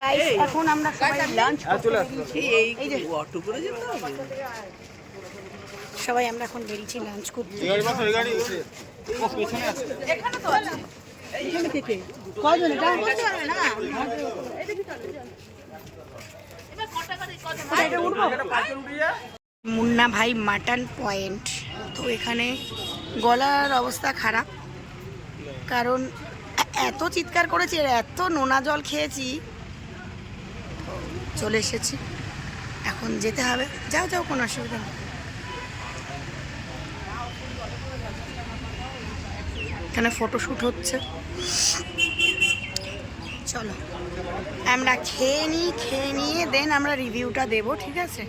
Guys এখন আমরা সবাই লাঞ্চ করতে বেরিয়েছি। এই যে অটো করে যেতে হবে। সবাই আমরা এখন বেরিয়েছি লাঞ্চ করতে। এখানে তো আছে। এখানে থেকে কজন এটা বলতে পারবে না। মুন্না ভাই মাটন পয়েন্ট। তো এখানে গলার অবস্থা খারাপ, কারণ এত চিৎকার করেছি আর এত নোনা জল খেয়েছি। চলে এসেছি, এখন যেতে হবে। যাও যাও, কোনো অসুবিধা নেই। এখানে ফটোশ্যুট হচ্ছে, চলো আমরা খেয়ে নিয়ে দেন আমরা রিভিউটা দেবো, ঠিক আছে?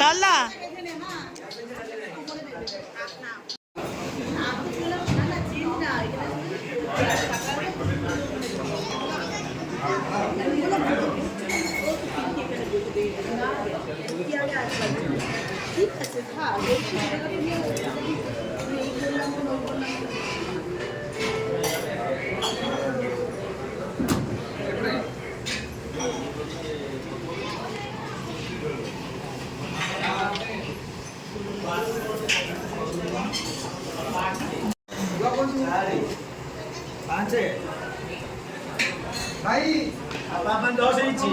কালা ঠিক আছে। ভাই আপনার 10 ইঞ্চি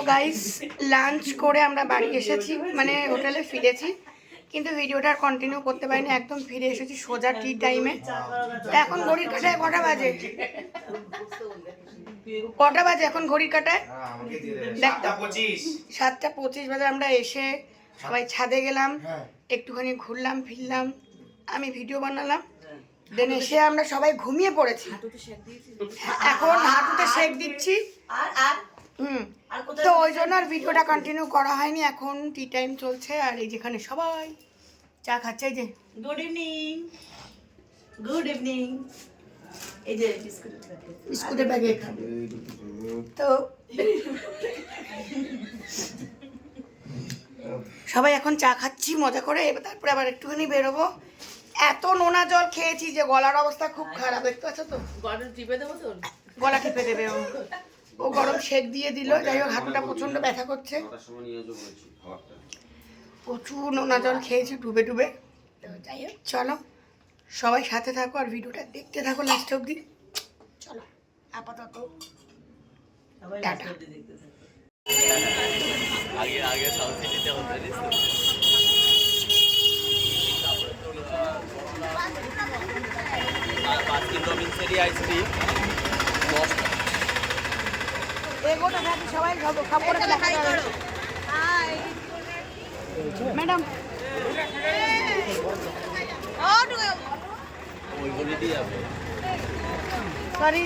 গাইস লাঞ্চ করে আমরা বাড়ি এসেছি, মানে হোটেলে ফিরেছি, কিন্তু ভিডিওটা আর কন্টিনিউ করতে পারিনি। একদম ফিরে এসেছি সোজা টি টাইমে। এখন ঘড়ির কাঁটায় কটা বাজে? কটা বাজে এখন ঘড়ির কাঁটায়? দেখতো 7:25 বাজে। আমরা এসে সবাই ছাদে গেলাম, একটুখানি ঘুরলাম ফিরলাম, আমি ভিডিও বানালাম, দেন এসে আমরা সবাই ঘুমিয়ে পড়েছি। এখন হাঁটুতে শেক দিচ্ছি। তো ওই জন্য আর ভিডিওটা কন্টিনিউ করা হয়নি। এখন টি টাইম চলছে আর এই যেখানে সবাই চা খাচ্ছে। এই যে গুড ইভিনিং, গুড ইভিনিং। এই যে বিস্কুটের ব্যাগে তো সবাই এখন চা খাচ্ছি মজা করে। এবার তারপরে আবার একটুখানি বেরোবো। এত নোনা জল খেয়েছি যে গলার অবস্থা খুব খারাপ, দেখতে পাচ্ছ তো? গলা টিপে দেবো তো? গলা টিপে দেবে ও গরম শেক দিয়ে দিল। যাই হোক, হাঁটুটা প্রচন্ড ব্যথা করছে, প্রচুর নোনা জল খেয়েছি ডুবে ডুবে। তো যাই হোক, চলো সবাই সাথে থাকো আর ভিডিওটা দেখতে থাকো লাস্ট অবধি। চলো আপাতত টাটা। আগে সাউথ সিটিতে হতো জানিস তো। আর বাস্কিন রবিন্সেরই আইসক্রিম এগোটা থাকি সবাই খাবারে ম্যাডাম ওইগুলি দিয়ে যাবে। সরি।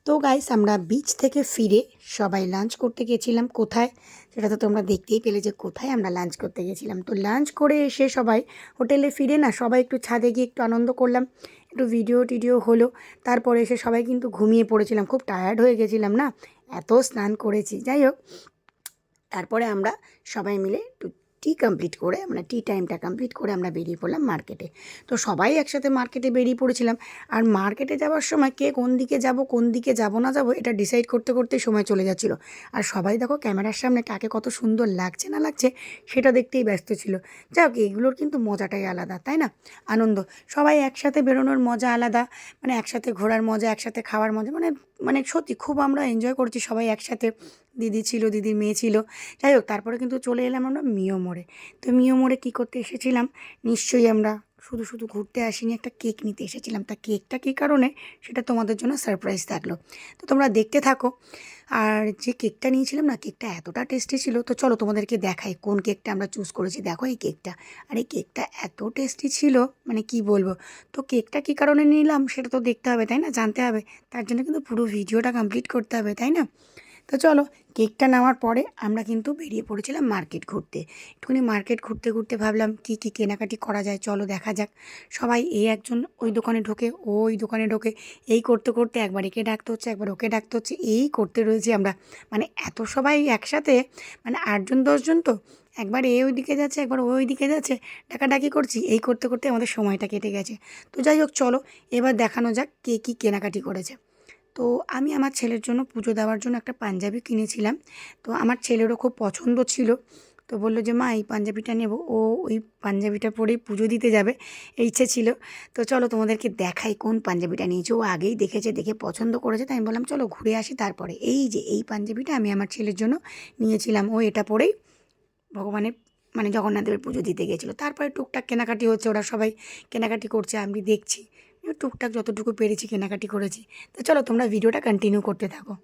তো গাইস আমরা বিচ থেকে ফিরে সবাই লাঞ্চ করতে গেছিলাম। কোথায় সেটা তো তোমরা দেখতেই পেলে যে কোথায় আমরা লাঞ্চ করতে গেছিলাম। তো লাঞ্চ করে এসে সবাই হোটেলে ফিরে না সবাই একটু ছাদে গিয়ে একটু আনন্দ করলাম, একটু ভিডিও টিডিও হলো। তারপরে এসে সবাই কিন্তু ঘুমিয়ে পড়েছিলাম, খুব টায়ার্ড হয়ে গেছিলাম না, এত স্নান করেছি। যাই হোক, তারপরে আমরা সবাই মিলে একটু টি কমপ্লিট করে মানে টি টাইমটা কমপ্লিট করে আমরা বেরিয়ে পড়লাম মার্কেটে। তো সবাই একসাথে মার্কেটে বেরিয়ে পড়েছিলাম। আর মার্কেটে যাওয়ার সময় কে কোন দিকে যাব না যাব এটা ডিসাইড করতে করতেই সময় চলে যাচ্ছিলো। আর সবাই দেখো ক্যামেরার সামনে কাকে কত সুন্দর লাগছে না লাগছে সেটা দেখতেই ব্যস্ত ছিল। যাক, এগুলোর কিন্তু মজাটাই আলাদা, তাই না? আনন্দ, সবাই একসাথে বেরোনোর মজা আলাদা, মানে একসাথে ঘোরার মজা, একসাথে খাওয়ার মজা, মানে মানে সত্যি খুব আমরা এনজয় করেছি সবাই একসাথে। দিদি ছিল, দিদির মেয়ে ছিল। যাই হোক, তারপরে কিন্তু চলে এলাম আমরা মিও মোড়ে। তো মিও মোড়ে কী করতে এসেছিলাম, নিশ্চয়ই আমরা শুধু শুধু ঘুরতে আসিনি, একটা কেক নিতে এসেছিলাম। তা কেকটা কী কারণে সেটা তোমাদের জন্য সারপ্রাইজ থাকলো, তো তোমরা দেখতে থাকো। আর যে কেকটা নিয়েছিলাম না, কেকটা এতটা টেস্টি ছিল। তো চলো তোমাদেরকে দেখাই কোন কেকটা আমরা চুজ করেছি। দেখো এই কেকটা, আর এই কেকটা এত টেস্টি ছিল মানে কি বলবো। তো কেকটা কী কারণে নিলাম সেটা তো দেখতে হবে, তাই না, জানতে হবে। তার জন্য কিন্তু পুরো ভিডিওটা কমপ্লিট করতে হবে, তাই না? তো চলো, কেকটা নেওয়ার পরে আমরা কিন্তু বেরিয়ে পড়েছিলাম মার্কেট ঘুরতে। একটুখানি মার্কেট ঘুরতে ঘুরতে ভাবলাম কী কী কেনাকাটি করা যায়, চলো দেখা যাক। সবাই একজন ওই দোকানে ঢোকে, ওই দোকানে ঢোকে, এই করতে করতে একবার একে ডাকতে হচ্ছে, একবার ওকে ডাকতে হচ্ছে, এই করতে রয়েছি আমরা। মানে এত সবাই একসাথে, মানে 8জন 10জন, তো একবার ওই দিকে যাচ্ছে, একবার ওই দিকে যাচ্ছে, ডাকাডাকি করছি, এই করতে করতে আমাদের সময়টা কেটে গেছে। তো যাই হোক, চলো এবার দেখানো যাক কে কী কেনাকাটি করেছে। তো আমি আমার ছেলের জন্য পুজো দেওয়ার জন্য একটা পাঞ্জাবি কিনেছিলাম। তো আমার ছেলেরও খুব পছন্দ ছিল, তো বললো যে মা এই পাঞ্জাবিটা নেব, ও ওই পাঞ্জাবিটা পরেই পুজো দিতে যাবে, এই ইচ্ছে ছিল। তো চলো তোমাদেরকে দেখাই কোন পাঞ্জাবিটা নিয়েছে। ও আগেই দেখেছে, দেখে পছন্দ করেছে, তাই আমি বললাম চলো ঘুরে আসি তারপরে। এই যে এই পাঞ্জাবিটা আমি আমার ছেলের জন্য নিয়েছিলাম, ও এটা পরেই ভগবানের মানে জগন্নাথদেবের পুজো দিতে গিয়েছিলো। তারপরে টুকটাক কেনাকাটি হচ্ছে, ওরা সবাই কেনাকাটি করছে, আমি দেখছি, টুকটাক যতটুকু পেরেছি কেনাকাটি করেছি। তো চলো তোমরা ভিডিওটা কন্টিনিউ করতে থাকো।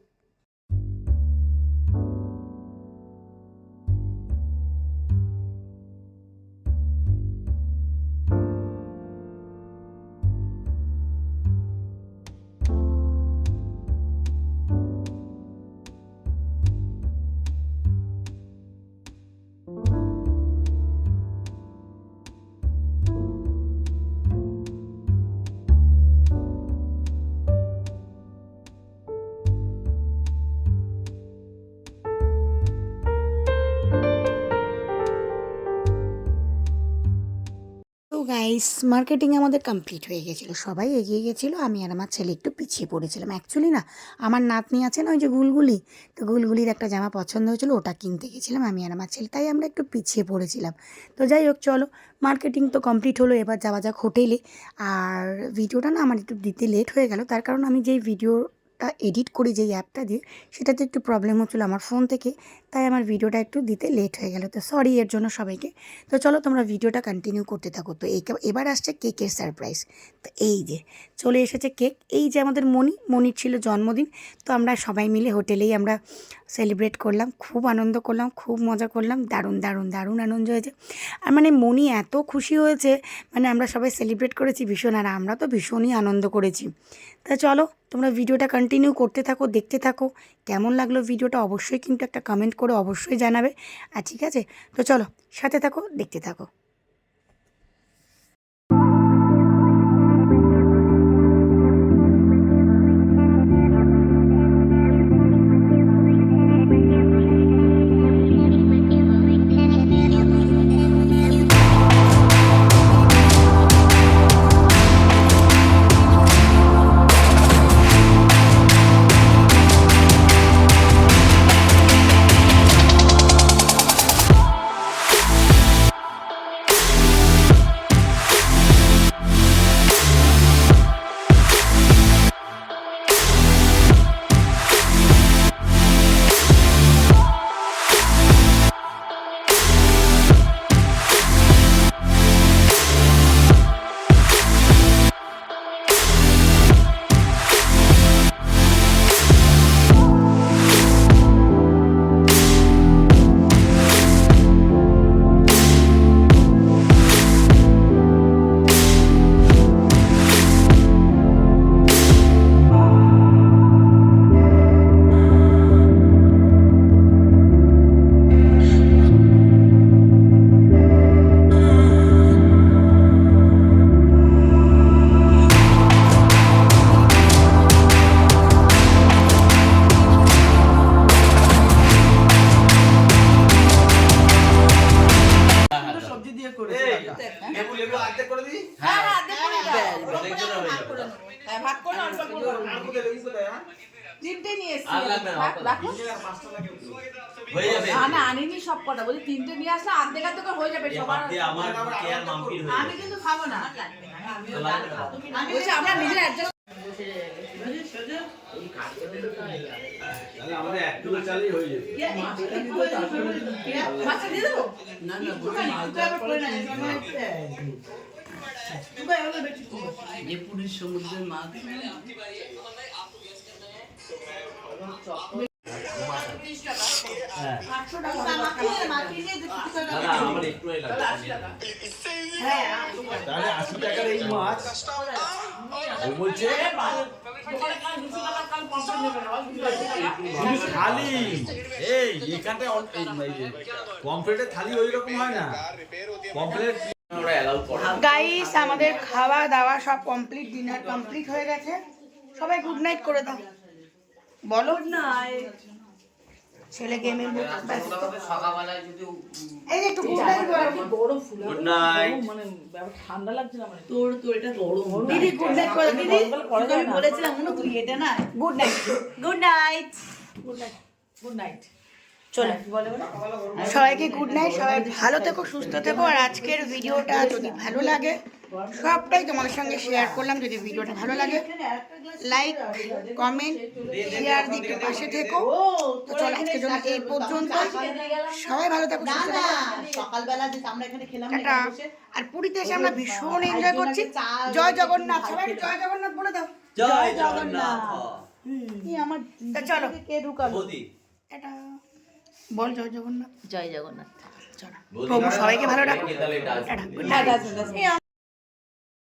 তো গাইস, মার্কেটিং আমাদের কমপ্লিট হয়ে গেছিলো, সবাই এগিয়ে গেছিলো, আমি আর আমার ছেলে একটু পিছিয়ে পড়েছিলাম। অ্যাকচুয়ালি না, আমার নাতনি আছে না ওই যে গুলগুলি, তো গুলগুলির একটা জামা পছন্দ হয়েছিলো, ওটা কিনতে গেছিলাম আমি আর আমার ছেলে, তাই আমরা একটু পিছিয়ে পড়েছিলাম। তো যাই হোক, চলো মার্কেটিং তো কমপ্লিট হলো, এবার যাওয়া যাক হোটেলে। আর ভিডিওটা না আমার একটু দিতে লেট হয়ে গেল, তার কারণ আমি যেই ভিডিওটা এডিট করি যেই অ্যাপটা দিয়ে, সেটাতে একটু প্রবলেম হচ্ছিলো আমার ফোন থেকে, তাই আমার ভিডিওটা একটু দিতে লেট হয়ে গেল। তো সরি এর জন্য সবাইকে। তো চলো তোমরা ভিডিওটা কন্টিনিউ করতে থাকো। তো এবার আসছে কেকের সারপ্রাইজ। তো এই যে চলে এসেছে কেক, এই যে আমাদের মনির ছিল জন্মদিন। তো আমরা সবাই মিলে হোটেলেই আমরা সেলিব্রেট করলাম, খুব আনন্দ করলাম, খুব মজা করলাম, দারুণ দারুণ দারুণ আনন্দ হয়েছে। আর মানে মনি এত খুশি হয়েছে, মানে আমরা সবাই সেলিব্রেট করেছি ভীষণ, আর আমরা তো ভীষণই আনন্দ করেছি। তা চলো তোমরা ভিডিওটা কন্টিনিউ করতে থাকো, দেখতে থাকো। কেমন লাগলো ভিডিওটা অবশ্যই কিন্তু একটা কমেন্ট করে অবশ্যই জানাবে। আর ঠিক আছে, তো চলো সাথে থাকো, দেখতে থাকো। তিনটে নিয়ে এসছি আর লাগবে না, অত রাখো হয়ে যাবে না আনিনি সব কটা বলি তিনটে নিয়ে আসলে আর্ধেক আর্ধেক করে হয়ে যাবে এই সবার হাত দিয়ে আমার বুকে আর মাম্পির হয়ে আমি যাবে কিন্তু খাবো না তো লাগবে না। বলছি আমরা নিজেরা অ্যাডজাস্ট তাহলে আমাদের 1 কিলো চালই হয়ে যাবে। মাছ দিয়ে দেবো যে পুরীর সমুদ্রের মাছ হ্যাঁ। দাদা আমার একটুই লাগবে তাহলে 80 টাকার এই মাছ ও বলছে থালি এই এখানটা পমফ্রেটে থালি ওই রকম হয় না পমফ্রেট ওরা অ্যালাউ করে না। গাইস আমাদের খাওয়া দাওয়া সব কমপ্লিট, ডিনার কমপ্লিট হয়ে গেছে। সবাই গুড নাইট করে দাও, বলো ছেলে গেমের ব্যস্ত। সকালবেলায় যদি এই যে একটু গুড নাইট বলো গরম ফুল গুড নাইট মানে ঠান্ডা লাগছে না মানে তোর এটা গরম দিদি গুড নাইট করে দিদি, আমি বলেছিলাম মনে তুই এটা না good night. Good night good night চলো সবাইকে গুড নাইট, সবাই ভালো থেকো, সুস্থ থেকো। আর আজকের ভিডিওটা যদি ভালো লাগে সবটাই তোমাদের সঙ্গে শেয়ার করলাম। যদি ভিডিওটা ভালো লাগে লাইক কমেন্ট শেয়ার দিকে পাশে থেকো। তো চলো আজকের জন্য এই পর্যন্ত, সবাই ভালো থাকো সুস্থ থাকো। সকালবেলা যে আমরা এখানে খেলাম টাটা। আর পুরীতে এসে আমরা ভীষণ এনজয় করছি। জয় জগন্নাথ, সবাই একটু জয় জগন্নাথ বলে দাও। জয় জগন্নাথ আমার তা চলো কে ঢুকালো বৌদি এটা বল জয় জগন্নাথ। জয় জগন্নাথ। চলো প্রভু সবাইকে ভালো রাখো। তাহলে এটা টাটা, গুড নাইট। টাটা